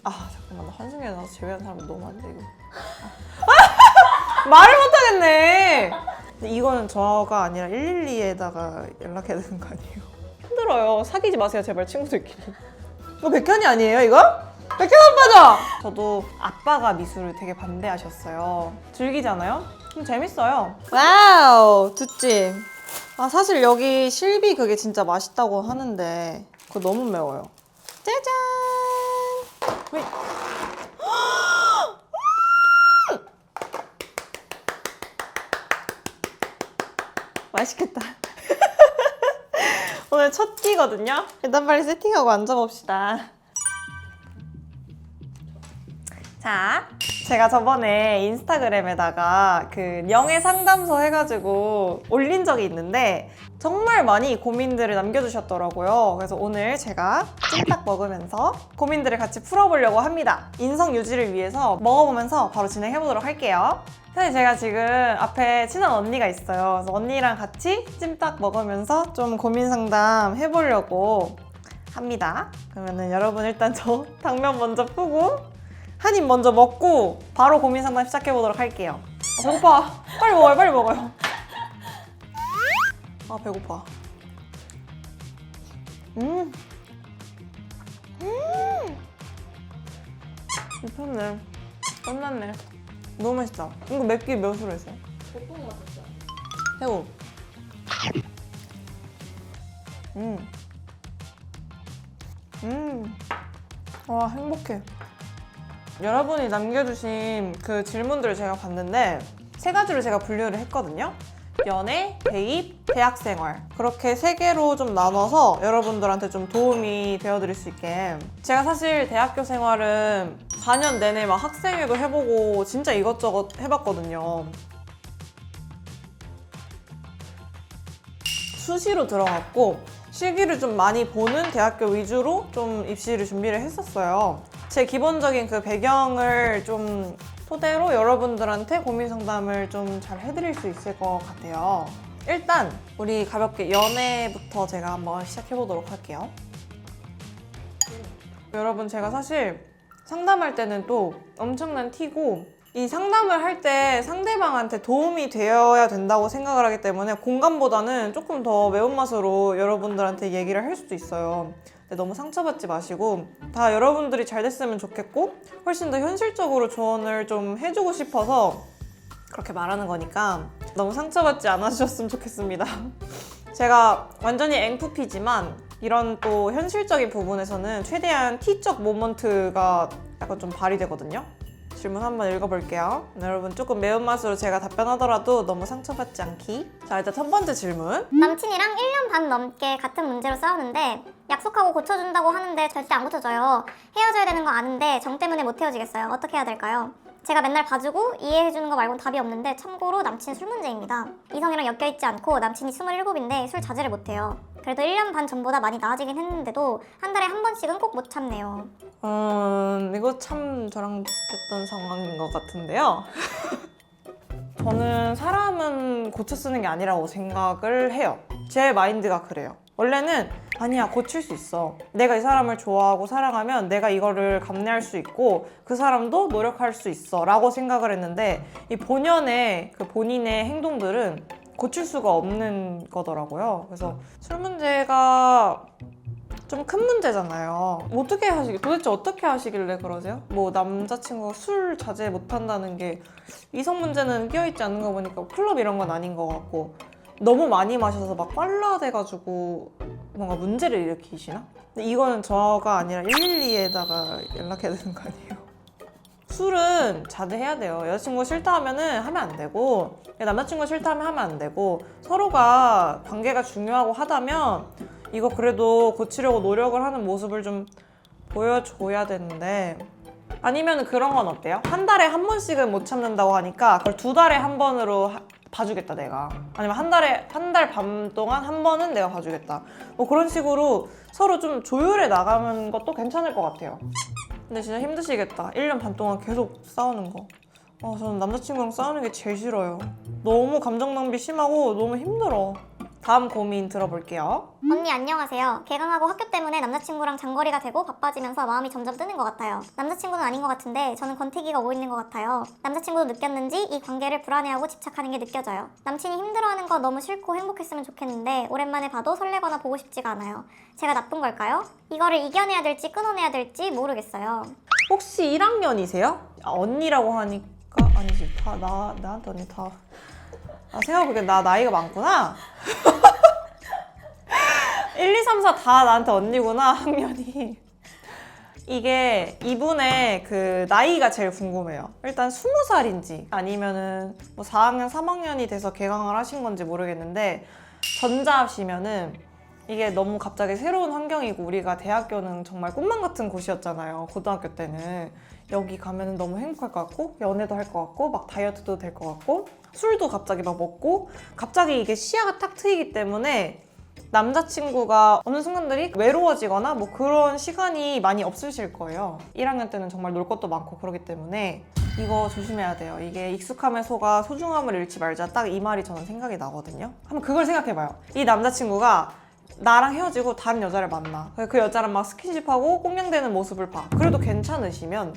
아 잠깐만, 나 한승연에 나와서 제외한 사람 너무 많은데 이거. 말을 못하겠네. 근데 이거는 저가 아니라 112에다가 연락해야 되는 거 아니에요? 힘들어요. 사귀지 마세요 제발, 친구들끼리. 이거 백현이 아니에요 이거? 백현 오빠죠? 저도 아빠가 미술을 되게 반대하셨어요. 즐기잖아요? 좀 재밌어요. 와우, 두찜. 아 사실 여기 실비 그게 진짜 맛있다고 하는데 그거 너무 매워요. 짜잔! 왜? 맛있겠다. 오늘 첫 끼거든요? 일단 빨리 세팅하고 앉아봅시다. 자, 제가 저번에 인스타그램에다가 그 명예 상담소 해가지고 올린 적이 있는데 정말 많이 고민들을 남겨주셨더라고요. 그래서 오늘 제가 찜닭 먹으면서 고민들을 같이 풀어보려고 합니다. 인성 유지를 위해서 먹어보면서 바로 진행해보도록 할게요. 사실 제가 지금 앞에 친한 언니가 있어요. 그래서 언니랑 같이 찜닭 먹으면서 좀 고민 상담 해보려고 합니다. 그러면은 여러분 일단 저 당면 먼저 푸고 한 입 먼저 먹고 바로 고민 상담 시작해보도록 할게요. 배고파. 빨리 먹어요, 빨리 먹어요. 아, 배고파. 미쳤네. 끝났네. 너무 맛있다. 이거 맵기 몇으로 했어요? 볶음 맛있어요. 새우. 와, 행복해. 여러분이 남겨주신 그 질문들을 제가 봤는데 세 가지로 제가 분류를 했거든요. 연애, 대입, 대학생활. 그렇게 세 개로 좀 나눠서 여러분들한테 좀 도움이 되어드릴 수 있게. 제가 사실 대학교 생활은 4년 내내 막 학생회도 해보고 진짜 이것저것 해봤거든요. 수시로 들어갔고 실기를 좀 많이 보는 대학교 위주로 좀 입시를 준비를 했었어요. 제 기본적인 그 배경을 좀 토대로 여러분들한테 고민 상담을 좀 잘 해드릴 수 있을 것 같아요. 일단 우리 가볍게 연애부터 제가 한번 시작해보도록 할게요. 여러분 제가 사실 상담할 때는 또 엄청난 튀고 이 상담을 할 때 상대방한테 도움이 되어야 된다고 생각을 하기 때문에 공감보다는 조금 더 매운맛으로 여러분들한테 얘기를 할 수도 있어요. 근데 너무 상처받지 마시고 다 여러분들이 잘 됐으면 좋겠고 훨씬 더 현실적으로 조언을 좀 해주고 싶어서 그렇게 말하는 거니까 너무 상처받지 않아주셨으면 좋겠습니다. 제가 완전히 앵푸피지만 이런 또 현실적인 부분에서는 최대한 T적 모먼트가 약간 좀 발휘되거든요. 질문 한번 읽어볼게요. 여러분 조금 매운맛으로 제가 답변하더라도 너무 상처받지 않기. 자, 일단 첫 번째 질문. 남친이랑 1년 반 넘게 같은 문제로 싸우는데 약속하고 고쳐준다고 하는데 절대 안 고쳐져요. 헤어져야 되는 거 아는데 정 때문에 못 헤어지겠어요. 어떻게 해야 될까요? 제가 맨날 봐주고 이해해주는 거 말고는 답이 없는데 참고로 남친 술 문제입니다. 이성이랑 엮여있지 않고 남친이 27인데 술 자제를 못해요. 그래도 1년 반 전보다 많이 나아지긴 했는데도 한 달에 한 번씩은 꼭 못 참네요. 이거 참 저랑 비슷했던 상황인 것 같은데요. 저는 사람은 고쳐 쓰는 게 아니라고 생각을 해요. 제 마인드가 그래요. 원래는 아니야, 고칠 수 있어. 내가 이 사람을 좋아하고 사랑하면 내가 이거를 감내할 수 있고 그 사람도 노력할 수 있어 라고 생각을 했는데 이 본연의 그 본인의 행동들은 고칠 수가 없는 거더라고요. 그래서 술 문제가 좀 큰 문제잖아요. 도대체 어떻게 하시길래 그러세요? 뭐 남자친구가 술 자제 못한다는 게 이성 문제는 끼어있지 않는 거 보니까 클럽 이런 건 아닌 것 같고 너무 많이 마셔서 막 빨라돼가지고 뭔가 문제를 일으키시나? 근데 이거는 저가 아니라 112에다가 연락해야 되는 거 아니에요? 술은 자제해야 돼요. 여자친구가 싫다 하면은 하면 안 되고 남자친구가 싫다 하면 안 되고 서로가 관계가 중요하고 하다면 이거 그래도 고치려고 노력을 하는 모습을 좀 보여줘야 되는데 아니면 그런 건 어때요? 한 달에 한 번씩은 못 참는다고 하니까 그걸 2달에 한 번으로 봐주겠다 내가. 아니면 한 달 반 동안 한 번은 내가 봐주겠다. 뭐 그런 식으로 서로 좀 조율해 나가는 것도 괜찮을 것 같아요. 근데 진짜 힘드시겠다. 1년 반 동안 계속 싸우는 거. 저는 남자친구랑 싸우는 게 제일 싫어요. 너무 감정 낭비 심하고 너무 힘들어. 다음 고민 들어볼게요. 언니 안녕하세요. 개강하고 학교 때문에 남자친구랑 장거리가 되고 바빠지면서 마음이 점점 뜨는 것 같아요. 남자친구는 아닌 것 같은데 저는 권태기가 오고 있는 것 같아요. 남자친구도 느꼈는지 이 관계를 불안해하고 집착하는 게 느껴져요. 남친이 힘들어하는 거 너무 싫고 행복했으면 좋겠는데 오랜만에 봐도 설레거나 보고 싶지가 않아요. 제가 나쁜 걸까요? 이거를 이겨내야 될지 끊어내야 될지 모르겠어요. 혹시 1학년이세요? 언니라고 하니까 아니지. 다 나한테 언니 다. 생각해보니까 나 나이가 많구나. 1, 2, 3, 4 다 나한테 언니구나, 학년이. 이게 이분의 그 나이가 제일 궁금해요. 일단 20살인지 아니면은 뭐 4학년, 3학년이 돼서 개강을 하신 건지 모르겠는데 전자시면은 이게 너무 갑자기 새로운 환경이고 우리가 대학교는 정말 꿈만 같은 곳이었잖아요. 고등학교 때는. 여기 가면은 너무 행복할 것 같고 연애도 할 것 같고 막 다이어트도 될 것 같고 술도 갑자기 막 먹고 갑자기 이게 시야가 탁 트이기 때문에 남자친구가 어느 순간들이 외로워지거나 뭐 그런 시간이 많이 없으실 거예요. 1학년 때는 정말 놀 것도 많고 그러기 때문에 이거 조심해야 돼요. 이게 익숙함에 속아 소중함을 잃지 말자 딱 이 말이 저는 생각이 나거든요. 한번 그걸 생각해봐요. 이 남자친구가 나랑 헤어지고 다른 여자를 만나. 그 여자랑 막 스킨십하고 꽁냥대는 모습을 봐. 그래도 괜찮으시면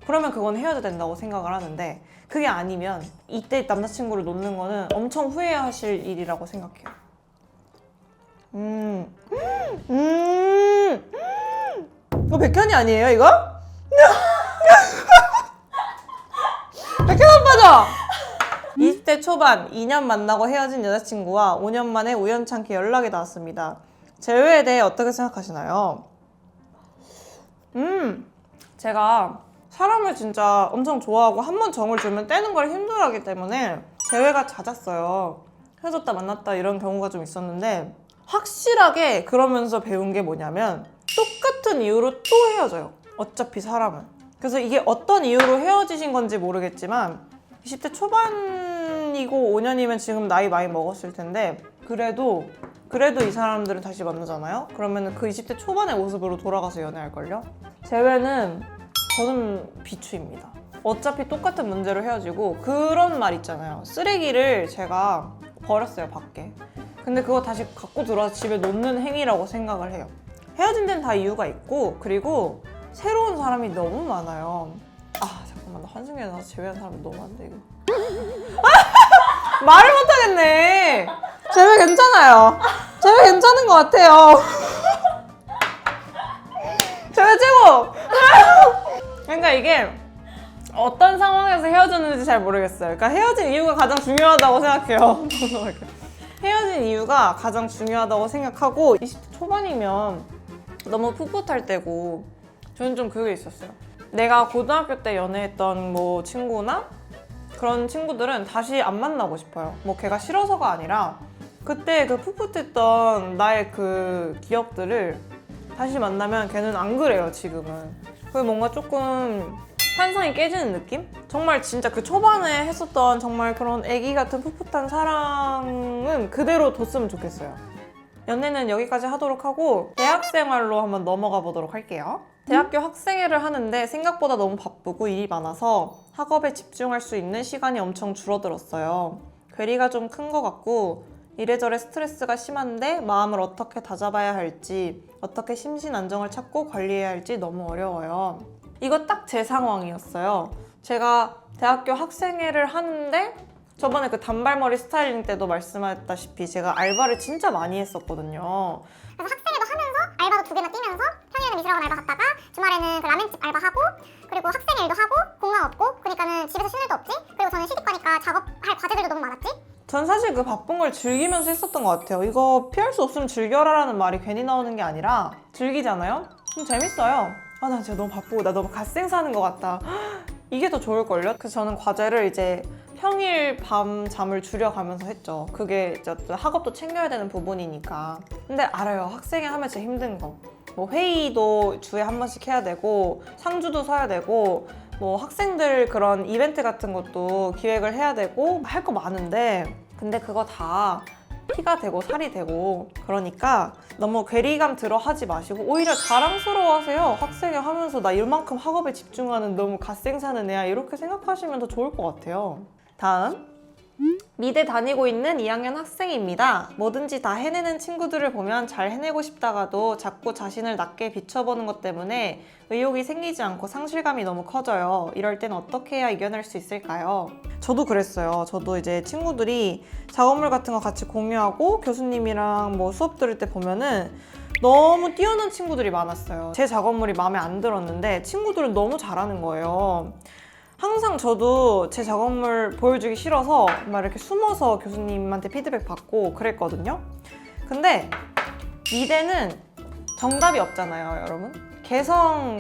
그러면 그건 헤어져야 된다고 생각을 하는데 그게 아니면 이때 남자친구를 놓는 거는 엄청 후회하실 일이라고 생각해요. 이거 백현이 아니에요, 이거? 백현 오빠죠? 20대 초반 2년 만나고 헤어진 여자친구와 5년 만에 우연찮게 연락이 닿았습니다. 재회에 대해 어떻게 생각하시나요? 제가 사람을 진짜 엄청 좋아하고 한 번 정을 주면 떼는 걸 힘들어하기 때문에 재회가 잦았어요. 헤어졌다 만났다 이런 경우가 좀 있었는데 확실하게 그러면서 배운 게 뭐냐면 똑같은 이유로 또 헤어져요. 어차피 사람은. 그래서 이게 어떤 이유로 헤어지신 건지 모르겠지만 20대 초반이고 5년이면 지금 나이 많이 먹었을 텐데 그래도 이 사람들은 다시 만나잖아요? 그러면 그 20대 초반의 모습으로 돌아가서 연애할걸요? 재회는 저는 비추입니다. 어차피 똑같은 문제로 헤어지고 그런 말 있잖아요. 쓰레기를 제가 버렸어요, 밖에. 근데 그거 다시 갖고 들어와서 집에 놓는 행위라고 생각을 해요. 헤어진 데는 다 이유가 있고 그리고 새로운 사람이 너무 많아요. 잠깐만, 나 환승연애 나서 제외한 사람이 너무 많은데 이거. 말을 못하겠네. 제외 괜찮아요. 제외 괜찮은 것 같아요. 제외 최고! 그러니까 이게 어떤 상황에서 헤어졌는지 잘 모르겠어요. 그러니까 헤어진 이유가 가장 중요하다고 생각해요. 헤어진 이유가 가장 중요하다고 생각하고 20대 초반이면 너무 풋풋할 때고 저는 좀 그게 있었어요. 내가 고등학교 때 연애했던 뭐 친구나 그런 친구들은 다시 안 만나고 싶어요. 뭐 걔가 싫어서가 아니라 그때 그 풋풋했던 나의 그 기억들을 다시 만나면 걔는 안 그래요, 지금은. 그게 뭔가 조금 환상이 깨지는 느낌? 정말 진짜 그 초반에 했었던 정말 그런 애기 같은 풋풋한 사랑은 그대로 뒀으면 좋겠어요. 연애는 여기까지 하도록 하고 대학생활로 한번 넘어가 보도록 할게요. 대학교 학생회를 하는데 생각보다 너무 바쁘고 일이 많아서 학업에 집중할 수 있는 시간이 엄청 줄어들었어요. 괴리가 좀 큰 것 같고 이래저래 스트레스가 심한데 마음을 어떻게 다잡아야 할지 어떻게 심신 안정을 찾고 관리해야 할지 너무 어려워요. 이거 딱 제 상황이었어요. 제가 대학교 학생회를 하는데 저번에 그 단발머리 스타일링 때도 말씀하셨다시피 제가 알바를 진짜 많이 했었거든요. 그래서 학생회도 하면서 알바도 2개나 뛰면서 평일에는 미술학원 알바 갔다가 주말에는 그 라면집 알바하고 그리고 학생일도 하고 공강 없고 그러니까는 집에서 쉬는 일도 없지. 그리고 저는 시집가니까 작업할 과제들도 너무 많았지. 전 사실 그 바쁜 걸 즐기면서 했었던 것 같아요. 이거 피할 수 없으면 즐겨라라는 말이 괜히 나오는 게 아니라 즐기잖아요? 좀 재밌어요. 나 진짜 너무 바쁘고 나 너무 갓생 사는 것 같다. 이게 더 좋을걸요? 그래서 저는 과제를 이제 평일 밤 잠을 줄여가면서 했죠. 그게 이제 학업도 챙겨야 되는 부분이니까. 근데 알아요. 학생회 하면 진짜 힘든 거. 뭐 회의도 주에 한 번씩 해야 되고 상주도 서야 되고 뭐 학생들 그런 이벤트 같은 것도 기획을 해야 되고 할 거 많은데 근데 그거 다 피가 되고 살이 되고 그러니까 너무 괴리감 들어 하지 마시고 오히려 자랑스러워 하세요. 학생회 하면서 나 이만큼 학업에 집중하는 너무 갓생 사는 애야 이렇게 생각하시면 더 좋을 것 같아요. 다음 미대 다니고 있는 2학년 학생입니다. 뭐든지 다 해내는 친구들을 보면 잘 해내고 싶다가도 자꾸 자신을 낮게 비춰보는 것 때문에 의욕이 생기지 않고 상실감이 너무 커져요. 이럴 땐 어떻게 해야 이겨낼 수 있을까요? 저도 그랬어요. 저도 이제 친구들이 작업물 같은 거 같이 공유하고 교수님이랑 뭐 수업 들을 때 보면은 너무 뛰어난 친구들이 많았어요. 제 작업물이 마음에 안 들었는데 친구들은 너무 잘하는 거예요. 항상 저도 제 작업물 보여주기 싫어서 막 이렇게 숨어서 교수님한테 피드백 받고 그랬거든요. 근데 미대는 정답이 없잖아요, 여러분.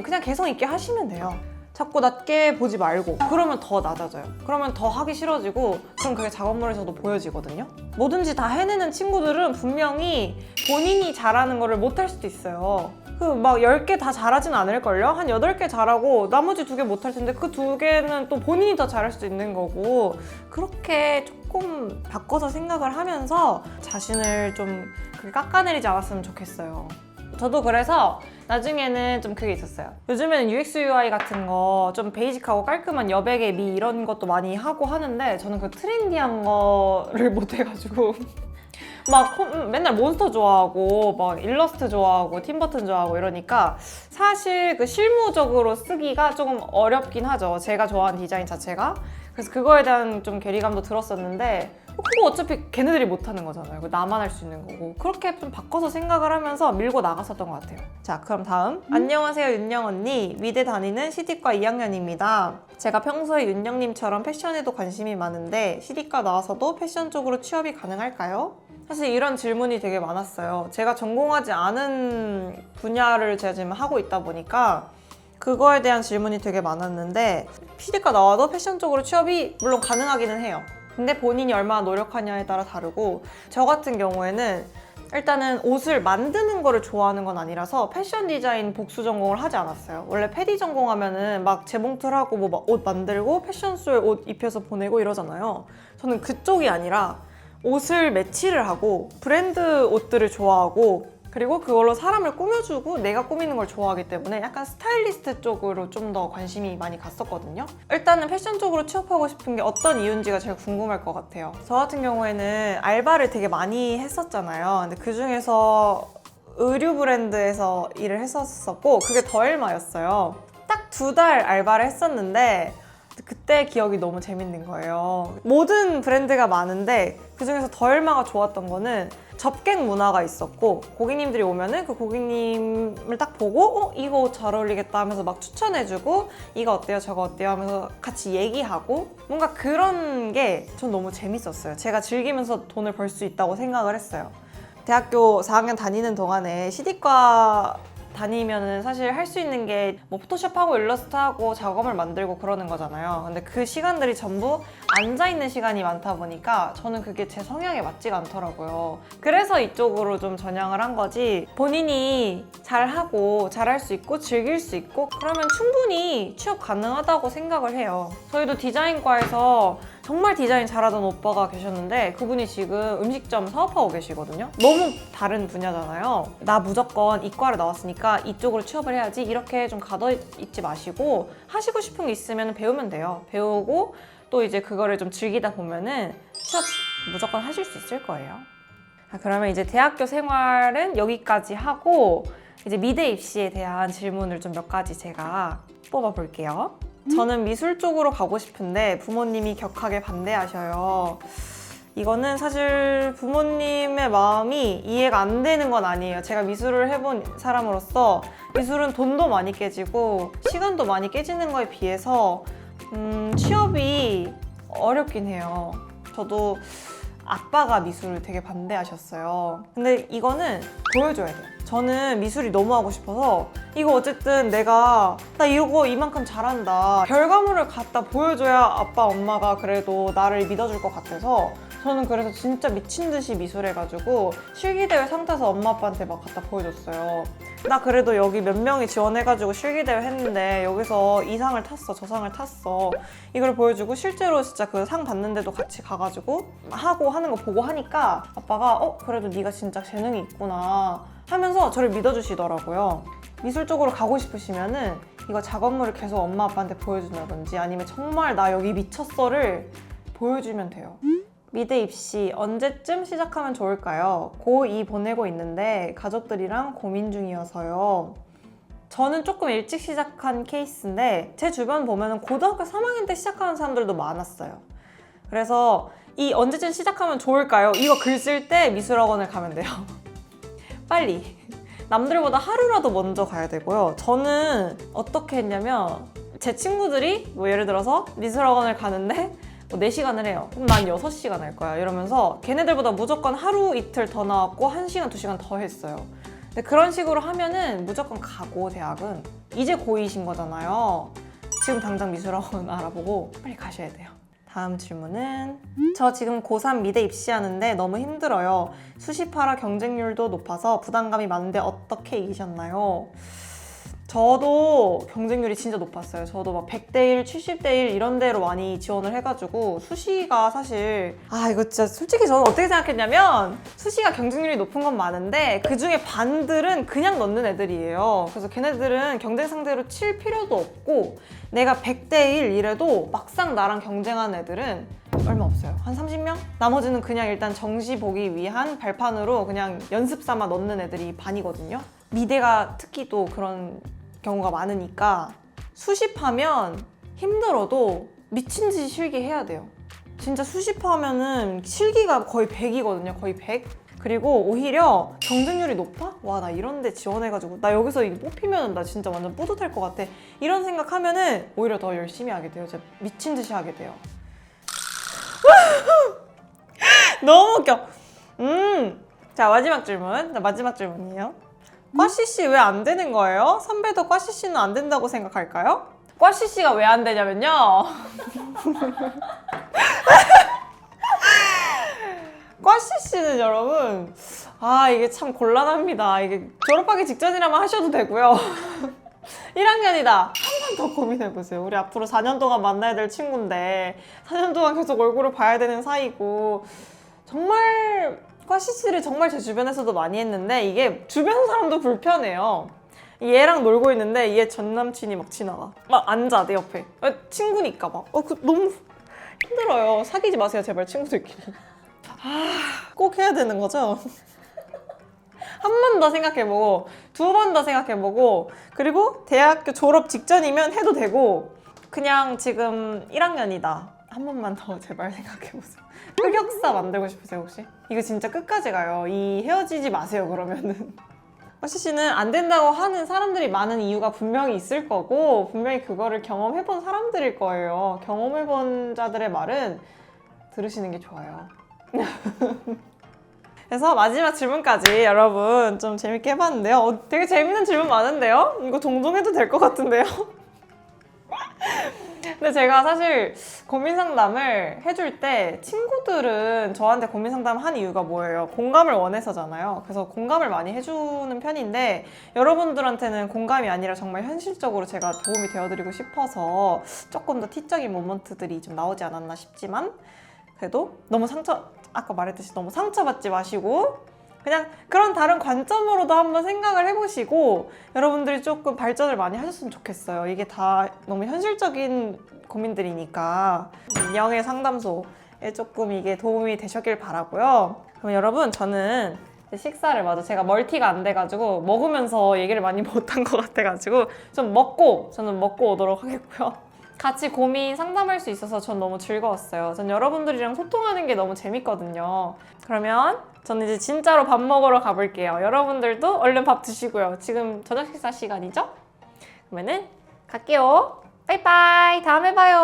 그냥 개성 있게 하시면 돼요. 자꾸 낮게 보지 말고 그러면 더 낮아져요. 그러면 더 하기 싫어지고 그럼 그게 작업물에서도 보여지거든요. 뭐든지 다 해내는 친구들은 분명히 본인이 잘하는 거를 못할 수도 있어요. 그 막 10개 다 잘하진 않을걸요? 한 8개 잘하고 나머지 2개 못할 텐데 그 2개는 또 본인이 더 잘할 수도 있는 거고 그렇게 조금 바꿔서 생각을 하면서 자신을 좀 그렇게 깎아내리지 않았으면 좋겠어요. 저도 그래서 나중에는 좀 그게 있었어요. 요즘에는 UX, UI 같은 거 좀 베이직하고 깔끔한 여백의 미 이런 것도 많이 하고 하는데 저는 그 트렌디한 거를 못 해가지고 막 맨날 몬스터 좋아하고 막 일러스트 좋아하고 팀버튼 좋아하고 이러니까 사실 그 실무적으로 쓰기가 조금 어렵긴 하죠. 제가 좋아하는 디자인 자체가. 그래서 그거에 대한 좀 괴리감도 들었었는데 그거 어차피 걔네들이 못하는 거잖아요. 그거 나만 할 수 있는 거고. 그렇게 좀 바꿔서 생각을 하면서 밀고 나갔었던 것 같아요. 자, 그럼 다음. 안녕하세요, 윤영 언니. 미대 다니는 CD과 2학년입니다. 제가 평소에 윤영님처럼 패션에도 관심이 많은데 CD과 나와서도 패션 쪽으로 취업이 가능할까요? 사실 이런 질문이 되게 많았어요. 제가 전공하지 않은 분야를 제가 지금 하고 있다 보니까 그거에 대한 질문이 되게 많았는데 CD과 나와도 패션 쪽으로 취업이 물론 가능하기는 해요. 근데 본인이 얼마나 노력하냐에 따라 다르고 저 같은 경우에는 일단은 옷을 만드는 거를 좋아하는 건 아니라서 패션 디자인 복수 전공을 하지 않았어요. 원래 패디 전공하면은 막 재봉틀 하고 뭐 옷 만들고 패션쇼에 옷 입혀서 보내고 이러잖아요. 저는 그쪽이 아니라 옷을 매치를 하고 브랜드 옷들을 좋아하고 그리고 그걸로 사람을 꾸며주고 내가 꾸미는 걸 좋아하기 때문에 약간 스타일리스트 쪽으로 좀 더 관심이 많이 갔었거든요. 일단은 패션 쪽으로 취업하고 싶은 게 어떤 이유인지가 제일 궁금할 것 같아요. 저 같은 경우에는 알바를 되게 많이 했었잖아요. 근데 그 중에서 의류 브랜드에서 일을 했었고 그게 더엘마였어요. 딱 2달 알바를 했었는데 그때 기억이 너무 재밌는 거예요. 모든 브랜드가 많은데 그중에서 더엘마가 좋았던 거는 접객 문화가 있었고 고객님들이 오면은 그 고객님을 딱 보고 이거 옷 잘 어울리겠다 하면서 막 추천해주고 이거 어때요 저거 어때요 하면서 같이 얘기하고 뭔가 그런 게 전 너무 재밌었어요. 제가 즐기면서 돈을 벌 수 있다고 생각을 했어요. 대학교 4학년 다니는 동안에 CD과 다니면은 사실 할 수 있는 게 뭐 포토샵하고 일러스트하고 작업을 만들고 그러는 거잖아요. 근데 그 시간들이 전부 앉아있는 시간이 많다 보니까 저는 그게 제 성향에 맞지가 않더라고요. 그래서 이쪽으로 좀 전향을 한 거지 본인이 잘하고 잘할 수 있고 즐길 수 있고 그러면 충분히 취업 가능하다고 생각을 해요. 저희도 디자인과에서 정말 디자인 잘하던 오빠가 계셨는데 그분이 지금 음식점 사업하고 계시거든요. 너무 다른 분야잖아요. 나 무조건 이과를 나왔으니까 이쪽으로 취업을 해야지 이렇게 좀 가둬있지 마시고 하시고 싶은 게 있으면 배우면 돼요. 배우고 또 이제 그거를 좀 즐기다 보면은 취업 무조건 하실 수 있을 거예요. 그러면 이제 대학교 생활은 여기까지 하고 이제 미대 입시에 대한 질문을 좀 몇 가지 제가 뽑아볼게요. 저는 미술 쪽으로 가고 싶은데 부모님이 격하게 반대하셔요. 이거는 사실 부모님의 마음이 이해가 안 되는 건 아니에요. 제가 미술을 해본 사람으로서 미술은 돈도 많이 깨지고 시간도 많이 깨지는 거에 비해서 취업이 어렵긴 해요. 저도 아빠가 미술을 되게 반대하셨어요. 근데 이거는 보여줘야 돼요. 저는 미술이 너무 하고 싶어서 이거 어쨌든 나 이거 이만큼 잘한다. 결과물을 갖다 보여줘야 아빠, 엄마가 그래도 나를 믿어줄 것 같아서 저는 그래서 진짜 미친 듯이 미술해가지고 실기대회 상 타서 엄마 아빠한테 막 갖다 보여줬어요. 나 그래도 여기 몇 명이 지원해가지고 실기대회 했는데 여기서 이 상을 탔어, 저 상을 탔어. 이걸 보여주고 실제로 진짜 그 상 받는데도 같이 가가지고 하고 하는 거 보고 하니까 아빠가 그래도 네가 진짜 재능이 있구나 하면서 저를 믿어주시더라고요. 미술 쪽으로 가고 싶으시면은 이거 작업물을 계속 엄마 아빠한테 보여준다든지 아니면 정말 나 여기 미쳤어를 보여주면 돼요. 미대 입시 언제쯤 시작하면 좋을까요? 고2 보내고 있는데 가족들이랑 고민 중이어서요. 저는 조금 일찍 시작한 케이스인데 제 주변 보면 고등학교 3학년 때 시작하는 사람들도 많았어요. 그래서 이 언제쯤 시작하면 좋을까요? 이거 글 쓸 때 미술학원을 가면 돼요. 빨리. 남들보다 하루라도 먼저 가야 되고요. 저는 어떻게 했냐면 제 친구들이 뭐 예를 들어서 미술학원을 가는데 뭐 4시간을 해요. 그럼 난 6시간 할 거야. 이러면서 걔네들보다 무조건 하루 이틀 더 나왔고 1시간, 2시간 더 했어요. 근데 그런 식으로 하면은 무조건 가고 대학은 이제 고2신 거잖아요. 지금 당장 미술학원 알아보고 빨리 가셔야 돼요. 다음 질문은 저 지금 고3 미대 입시하는데 너무 힘들어요. 수시파라 경쟁률도 높아서 부담감이 많은데 어떻게 이기셨나요? 저도 경쟁률이 진짜 높았어요. 저도 막 100대 1, 70대 1 이런 데로 많이 지원을 해가지고 수시가 사실 이거 진짜 솔직히 저는 어떻게 생각했냐면 수시가 경쟁률이 높은 건 많은데 그중에 반들은 그냥 넣는 애들이에요. 그래서 걔네들은 경쟁 상대로 칠 필요도 없고 내가 100대 1 이래도 막상 나랑 경쟁하는 애들은 얼마 없어요. 한 30명? 나머지는 그냥 일단 정시 보기 위한 발판으로 그냥 연습 삼아 넣는 애들이 반이거든요. 미대가 특히 또 그런 경우가 많으니까 수시파면 힘들어도 미친 듯이 실기해야 돼요. 진짜 수시파면은 실기가 거의 100이거든요. 거의 100. 그리고 오히려 경쟁률이 높아? 와, 나 이런 데 지원해가지고 나 여기서 이거 뽑히면 나 진짜 완전 뿌듯할 것 같아. 이런 생각하면은 오히려 더 열심히 하게 돼요. 진짜 미친 듯이 하게 돼요. 너무 웃겨. 자, 마지막 질문. 마지막 질문이에요. 꽈CC 왜 안 되는 거예요? 선배도 꽈CC는 안 된다고 생각할까요? 꽈CC가 왜 안 되냐면요. 꽈CC는 여러분, 이게 참 곤란합니다. 이게 졸업하기 직전이라면 하셔도 되고요. 1학년이다. 한 번 더 고민해보세요. 우리 앞으로 4년 동안 만나야 될 친구인데 4년 동안 계속 얼굴을 봐야 되는 사이고 정말 꽈CC를 정말 제 주변에서도 많이 했는데 이게 주변 사람도 불편해요. 얘랑 놀고 있는데 얘 전 남친이 막 지나가. 막 앉아, 내 옆에. 친구니까 막. 너무 힘들어요. 사귀지 마세요, 제발 친구들끼리. 꼭 해야 되는 거죠? 한 번 더 생각해보고 2번 더 생각해보고 그리고 대학교 졸업 직전이면 해도 되고 그냥 지금 1학년이다. 한 번만 더 제발 생각해보세요. 흑역사 만들고 싶으세요 혹시? 이거 진짜 끝까지 가요. 이 헤어지지 마세요 그러면은. 꽈CC는 안 된다고 하는 사람들이 많은 이유가 분명히 있을 거고 분명히 그거를 경험해본 사람들일 거예요. 경험해본 자들의 말은 들으시는 게 좋아요. 그래서 마지막 질문까지 여러분 좀 재밌게 해봤는데요. 되게 재밌는 질문 많은데요? 이거 종종 해도 될 것 같은데요? 근데 제가 사실 고민 상담을 해줄 때 친구들은 저한테 고민 상담 한 이유가 뭐예요? 공감을 원해서잖아요. 그래서 공감을 많이 해주는 편인데 여러분들한테는 공감이 아니라 정말 현실적으로 제가 도움이 되어드리고 싶어서 조금 더 티적인 모먼트들이 좀 나오지 않았나 싶지만 그래도 너무 아까 말했듯이 너무 상처받지 마시고 그냥 그런 다른 관점으로도 한번 생각을 해보시고 여러분들이 조금 발전을 많이 하셨으면 좋겠어요. 이게 다 너무 현실적인 고민들이니까 영의 상담소에 조금 이게 도움이 되셨길 바라고요. 그럼 여러분 저는 식사를 제가 멀티가 안 돼가지고 먹으면서 얘기를 많이 못한 것 같아가지고 저는 먹고 오도록 하겠고요. 같이 고민 상담할 수 있어서 전 너무 즐거웠어요. 전 여러분들이랑 소통하는 게 너무 재밌거든요. 그러면 저는 이제 진짜로 밥 먹으러 가볼게요. 여러분들도 얼른 밥 드시고요. 지금 저녁 식사 시간이죠? 그러면은 갈게요. 빠이빠이. 다음에 봐요.